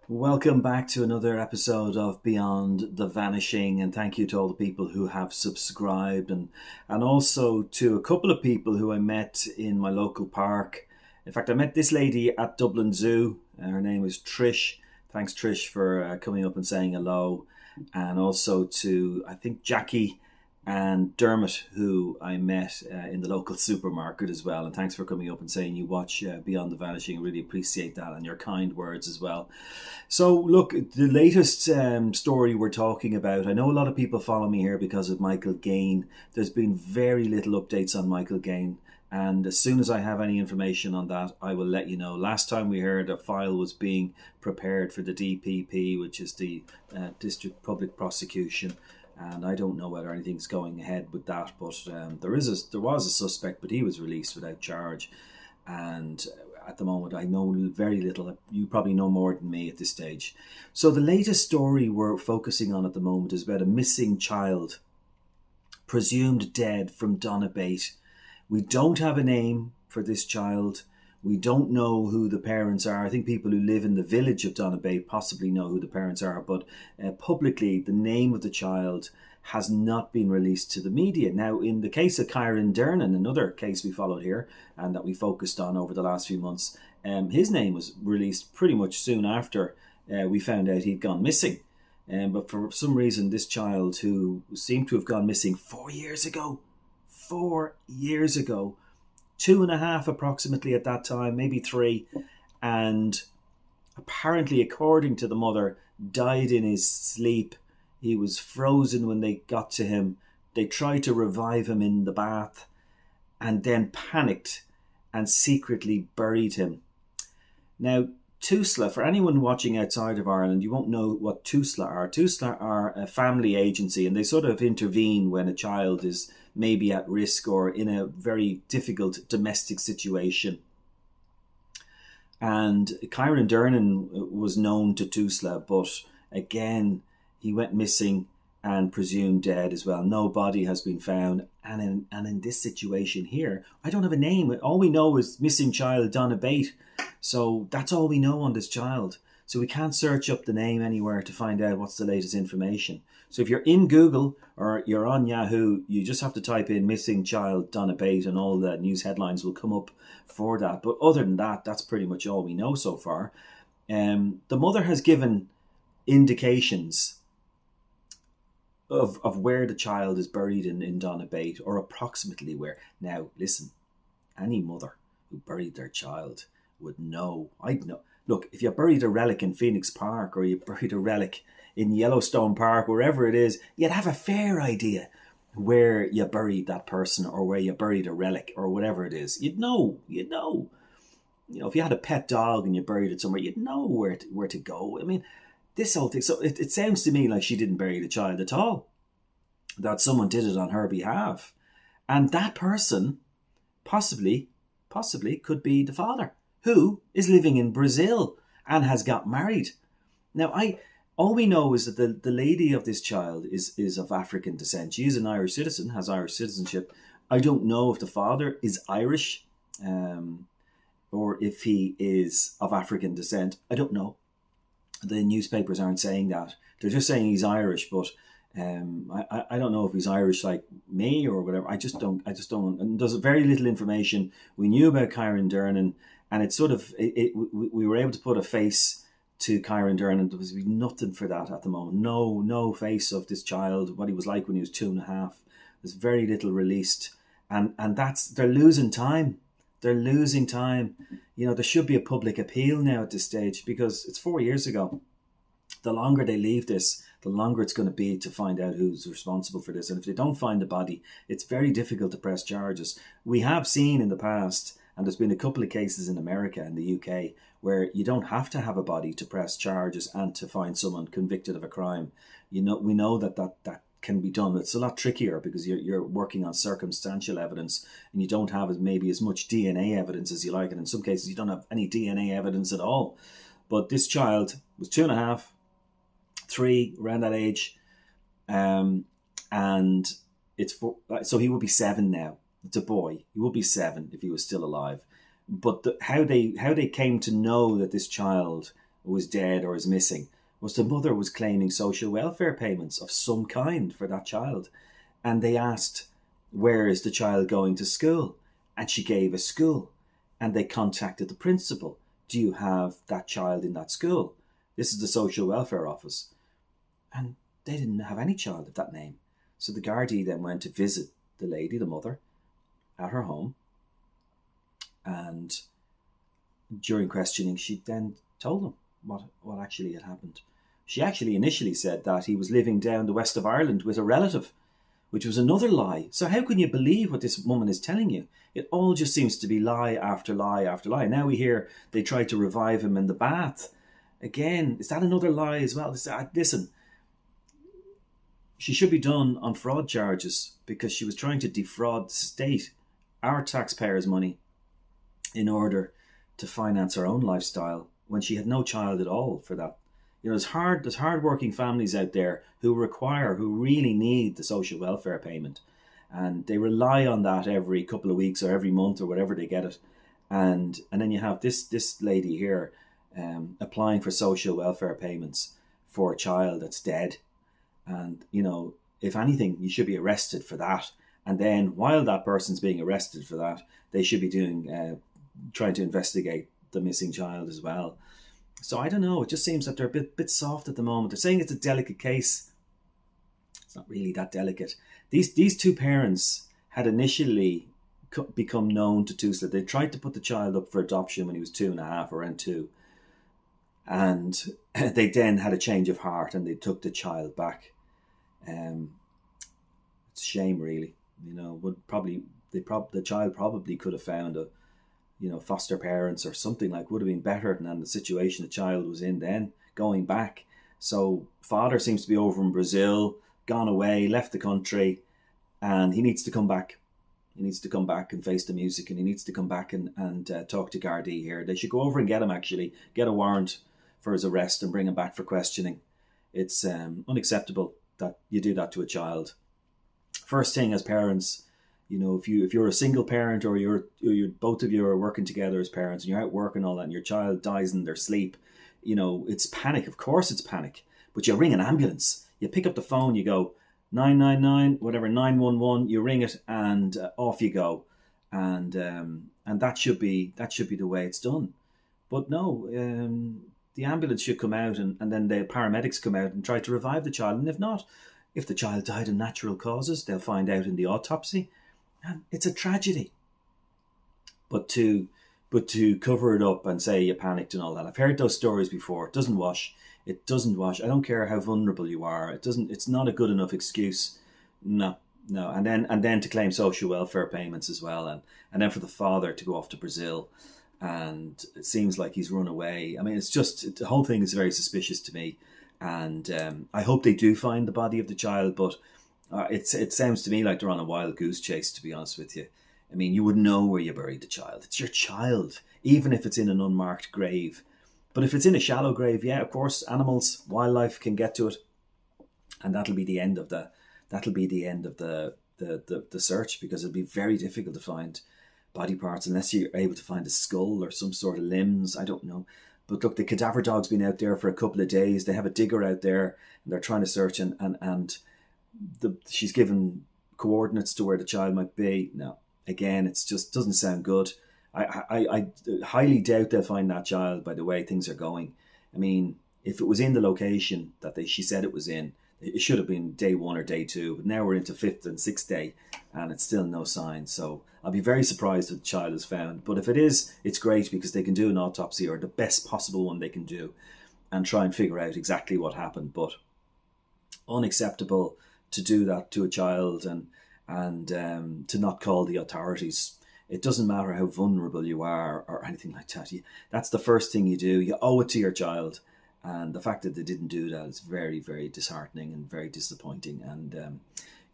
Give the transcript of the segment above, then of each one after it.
Welcome back to another episode of Beyond the Vanishing, and thank you to all the people who have subscribed, and also to a couple of people who I met in my local park. In fact, I met this lady at Dublin Zoo. Her name is Trish. Thanks, Trish, for coming up and saying hello, and also to I think Jackie and Dermot, who I met in the local supermarket as well. And thanks for coming up and saying you watch Beyond the Vanishing. I really appreciate that and your kind words as well. So, look, the latest story we're talking about, I know a lot of people follow me here because of Michael Gain. There's been very little updates on Michael Gain. And as soon as I have any information on that, I will let you know. Last time we heard a file was being prepared for the DPP, which is the District Public Prosecution. And I don't know whether anything's going ahead with that, but there was a suspect, but he was released without charge. And at the moment, I know very little. You probably know more than me at this stage. So the latest story we're focusing on at the moment is about a missing child, presumed dead from Donabate. We don't have a name for this child. We don't know who the parents are. I think people who live in the village of Donabate possibly know who the parents are, but publicly, the name of the child has not been released to the media. Now, in the case of Kyron Dernan, another case we followed here and that we focused on over the last few months, his name was released pretty much soon after we found out he'd gone missing. But for some reason, this child who seemed to have gone missing 4 years ago, 4 years ago, 2.5 approximately at that time, maybe 3, and apparently, according to the mother, died in his sleep. He was frozen when they got to him. They tried to revive him in the bath and then panicked and secretly buried him. Now, TUSLA, for anyone watching outside of Ireland, you won't know what TUSLA are. TUSLA are a family agency, and they sort of intervene when a child is maybe at risk or in a very difficult domestic situation. And Kyron Dernan was known to TUSLA, but again, he went missing and presumed dead as well. No body has been found. And in this situation here, I don't have a name. All we know is missing child Donabate. So that's all we know on this child. So we can't search up the name anywhere to find out what's the latest information. So if you're in Google or you're on Yahoo, you just have to type in missing child Donabate and all the news headlines will come up for that. But other than that, that's pretty much all we know so far. The mother has given indications of where the child is buried in Donabate, or approximately where. Now, listen, any mother who buried their child would know. I'd know. Look, if you buried a relic in Phoenix Park or you buried a relic in Yellowstone Park, wherever it is, you'd have a fair idea where you buried that person or where you buried a relic or whatever it is. You'd know. You know, if you had a pet dog and you buried it somewhere, you'd know where to go. I mean, this whole thing. So it sounds to me like she didn't bury the child at all, that someone did it on her behalf. And that person possibly could be the father, who is living in Brazil and has got married. Now, all we know is that the lady of this child is of African descent. She is an Irish citizen, has Irish citizenship. I don't know if the father is Irish or if he is of African descent. I don't know. The newspapers aren't saying that. They're just saying he's Irish, but I don't know if he's Irish like me or whatever. I just don't. And there's very little information. We knew about Kyron Dernan, and it's sort of we were able to put a face to Kyron Dernan. There was nothing for that at the moment. No face of this child, what he was like when he was 2.5. There's very little released, and they're losing time. They're losing time. There should be a public appeal now at this stage because it's 4 years ago. The longer they leave this, the longer it's going to be to find out who's responsible for this. And if they don't find the body, it's very difficult to press charges. We have seen in the past, and there's been a couple of cases in America and the UK, where you don't have to have a body to press charges and to find someone convicted of a crime. We know that can be done. It's a lot trickier because you're working on circumstantial evidence and you don't have maybe as much DNA evidence as you like. And in some cases, you don't have any DNA evidence at all. But this child was 2.5, 3, around that age. And so he would be 7 now. It's a boy. He would be 7 if he was still alive. But how they came to know that this child was dead or is missing was the mother was claiming social welfare payments of some kind for that child. And they asked, where is the child going to school? And she gave a school. And they contacted the principal. Do you have that child in that school? This is the social welfare office. And they didn't have any child of that name. So the Gardaí then went to visit the lady, the mother, at her home. And during questioning, she then told them what actually had happened. She actually initially said that he was living down the west of Ireland with a relative, which was another lie. So how can you believe what this woman is telling you? It all just seems to be lie after lie after lie. Now we hear they tried to revive him in the bath. Again, is that another lie as well? Listen, she should be done on fraud charges because she was trying to defraud the state, our taxpayers' money, in order to finance her own lifestyle when she had no child at all for that. You know, there's hard-working families out there who really need the social welfare payment, and they rely on that every couple of weeks or every month or whatever they get it, and then you have this lady here applying for social welfare payments for a child that's dead, and you know, if anything, you should be arrested for that, and then while that person's being arrested for that, they should be doing trying to investigate the missing child as well. So I don't know. It just seems that they're a bit soft at the moment. They're saying it's a delicate case. It's not really that delicate. These two parents had initially become known to Tusla. They tried to put the child up for adoption when he was 2.5, around 2. And they then had a change of heart and they took the child back. It's a shame, really. You know, the child probably could have found foster parents or something, like would have been better than the situation the child was in then, going back. So father seems to be over in Brazil, gone away, left the country, and he needs to come back. He needs to come back and face the music, and he needs to come back and talk to Gardaí here. They should go over and get him, actually, get a warrant for his arrest and bring him back for questioning. It's unacceptable that you do that to a child. First thing, as parents, you know, if you're a single parent or you're both of you are working together as parents and you're out working all that and your child dies in their sleep, you know, it's panic. Of course it's panic. But you ring an ambulance. You pick up the phone, you go 999, whatever, 911, you ring it and off you go. And that should be the way it's done. But no, the ambulance should come out and then the paramedics come out and try to revive the child. And if the child died of natural causes, they'll find out in the autopsy. And it's a tragedy. But to cover it up and say you panicked and all that, I've heard those stories before. It doesn't wash. It doesn't wash. I don't care how vulnerable you are. It's not a good enough excuse. No. And then to claim social welfare payments as well, and then for the father to go off to Brazil, and it seems like he's run away. I mean, the whole thing is very suspicious to me, and I hope they do find the body of the child, but it sounds to me like they're on a wild goose chase, to be honest with you. I mean, you would know where you buried the child. It's your child, even if it's in an unmarked grave. But if it's in a shallow grave, yeah, of course, animals, wildlife can get to it, and that'll be the end of the search, because it'll be very difficult to find body parts unless you're able to find a skull or some sort of limbs. I don't know. But look, the cadaver dog's been out there for a couple of days. They have a digger out there and they're trying to search, and she's given coordinates to where the child might be. No, again, it just doesn't sound good. I highly doubt they'll find that child by the way things are going. I mean, if it was in the location that she said it was in, it should have been day 1 or day 2, but now we're into 5th and 6th day and it's still no sign. So I'll be very surprised if the child is found. But if it is, it's great, because they can do an autopsy, or the best possible one they can do, and try and figure out exactly what happened. But unacceptable to do that to a child, and to not call the authorities. It doesn't matter how vulnerable you are or anything like that. That's the first thing you do. You owe it to your child. And the fact that they didn't do that is very, very disheartening and very disappointing. And,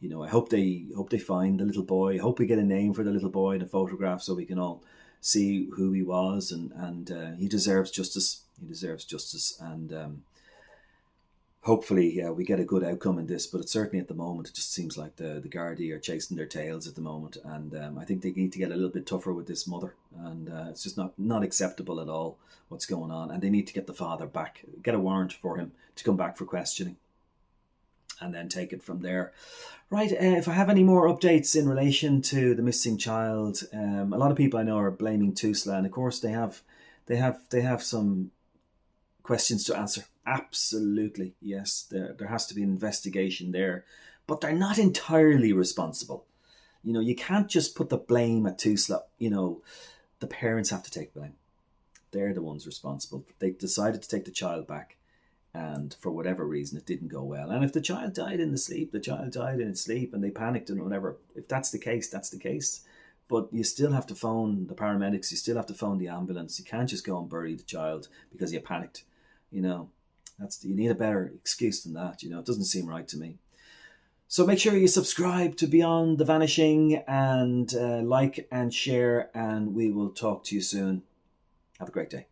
I hope they find the little boy. I hope we get a name for the little boy and a photograph so we can all see who he was. And he deserves justice. He deserves justice. And hopefully we get a good outcome in this. But it's certainly at the moment, it just seems like the Gardaí are chasing their tails at the moment, and I think they need to get a little bit tougher with this mother, and it's just not acceptable at all what's going on, and they need to get the father back, get a warrant for him to come back for questioning, and then take it from there. Right, if I have any more updates in relation to the missing child, a lot of people I know are blaming Tusla, and of course they have some questions to answer. Absolutely, yes, there has to be an investigation there, but they're not entirely responsible. You can't just put the blame at Tusla. The parents have to take blame. They're the ones responsible. They decided to take the child back, and for whatever reason, it didn't go well. And if the child died in the sleep, the child died in its sleep, and they panicked and whatever. If that's the case, that's the case. But you still have to phone the paramedics. You still have to phone the ambulance. You can't just go and bury the child because you panicked. You need a better excuse than that. It doesn't seem right to me. So make sure you subscribe to Beyond the Vanishing, and like and share, and we will talk to you soon. Have a great day.